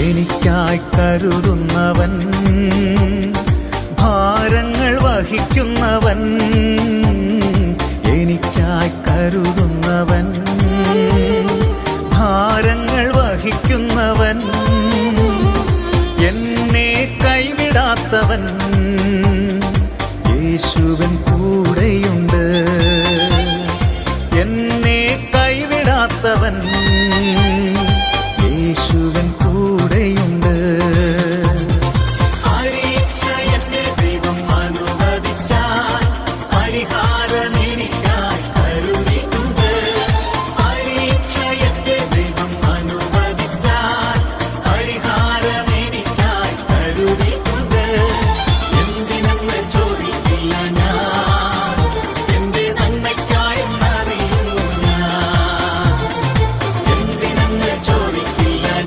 എനിക്കായി കരുതുന്നവൻ, ഭാരങ്ങൾ വഹിക്കുന്നവൻ, എനിക്കായി കരുതുന്നവൻ, ഭാരങ്ങൾ വഹിക്കുന്നവൻ, എന്നെ കൈവിടാത്തവൻ, യേശുവൻ കൂടെയുണ്ട്. എന്നെ കൈവിടാത്തവൻ, യേശുവൻ